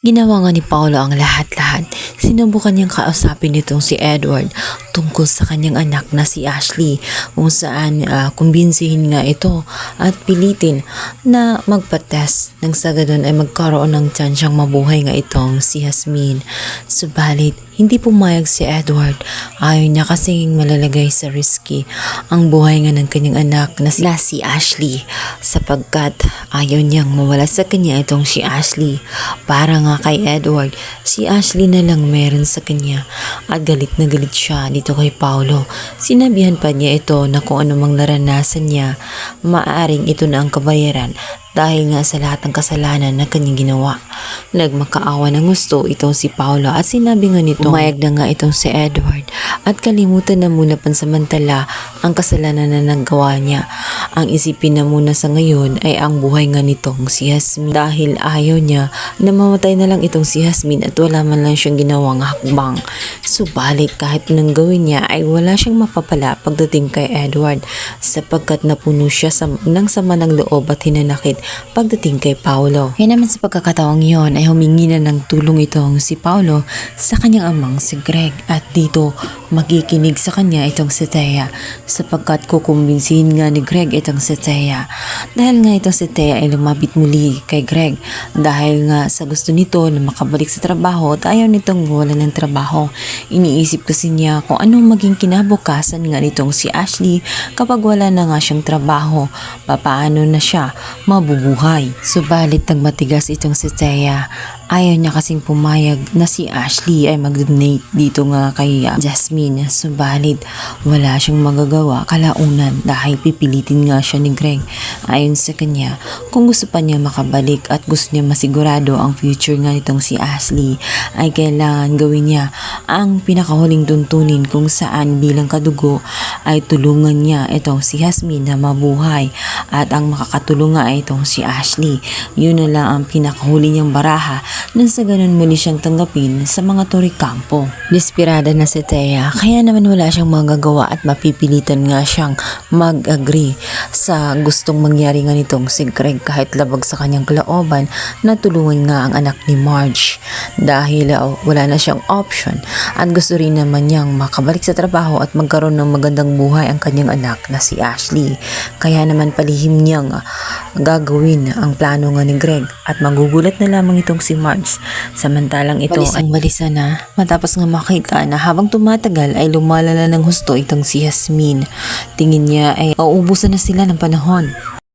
Ginawa nga ni Paolo ang lahat-lahat. Sinubukan niyang kausapin nitong si Edward tungkol sa kanyang anak na si Ashley, kung saan kumbinsihin nga ito at pilitin na magpa-test nang sa ganun ay magkaroon ng tsansang mabuhay nga itong si Jasmine. Subalit hindi pumayag si Edward. Ayaw niya kasing malalagay sa risky ang buhay nga ng kanyang anak na si Ashley, sapagkat ayaw niyang mawala sa kanya itong si Ashley. Para nga kay Edward, si Ashley na lang meron sa kanya, at galit na galit siya dito kay Paolo. Sinabihan pa niya ito na kung anumang naranasan niya, maaring ito na ang kabayaran dahil nga sa lahat ng kasalanan na kanyang ginawa. Nagmakaawa ng gusto itong si Paolo at sinabi nga nito pumayag na nga itong si Edward at kalimutan na muna pansamantala ang kasalanan na nagawa niya. Ang isipin na muna sa ngayon ay ang buhay nga nitong si Jasmine, dahil ayaw niya na mamatay na lang itong si Jasmine at wala man lang siyang ginawang hakbang. Subalit kahit nang gawin niya ay wala siyang mapapala pagdating kay Edward, sapagkat napuno siya ng sama ng loob at hinanakit pagdating kay Paolo. Kaya naman sa pagkakataong yon ay humingi na ng tulong itong si Paolo sa kanyang amang si Greg, at dito magikinig sa kanya itong si Thea, sapagkat kukumbinsihin nga ni Greg itong si Thea. Dahil nga itong si Thea ay lumapit muli kay Greg dahil nga sa gusto nito na makabalik sa trabaho at ayaw nitong wala ng trabaho. Iniisip kasi niya kung anong maging kinabukasan nga nitong si Ashley kapag wala na nga siyang trabaho, papaano na siya mabubuhay. Subalit nagmatigas itong si Thea. Ayaw niya kasing pumayag na si Ashley ay mag-donate dito nga kay Jasmine. Subalit wala siyang magagawa kalaunan dahil pipilitin nga siya ni Greg. Ayon sa kanya, kung gusto pa niya makabalik at gusto niya masigurado ang future nga nitong si Ashley, ay kailangan gawin niya ang pinakahuling tuntunin, kung saan bilang kadugo ay tulungan niya itong si Jasmine na mabuhay, at ang makakatulong nga ay itong si Ashley. Yun na lang ang pinakahuli niyang baraha nang sa ganun muli siyang tanggapin sa mga Torikampo. Desperada na si Thea, kaya naman wala siyang magagawa at mapipilitan nga siyang mag-agree sa gustong mangyari nga nitong si Greg, kahit labag sa kanyang kalooban na tulungan nga ang anak ni Marge, dahil wala na siyang option at gusto rin naman niyang makabalik sa trabaho at magkaroon ng magandang buhay ang kanyang anak na si Ashley. Kaya naman palihim niyang gagawin ang plano nga ni Greg, at magugulat na lamang itong si Marge samantalang ito ay balisa na matapos nga makita na habang tumatagal ay lumalala ng husto itong si Jasmine. Tingin niya ay mauubusan na sila ng panahon.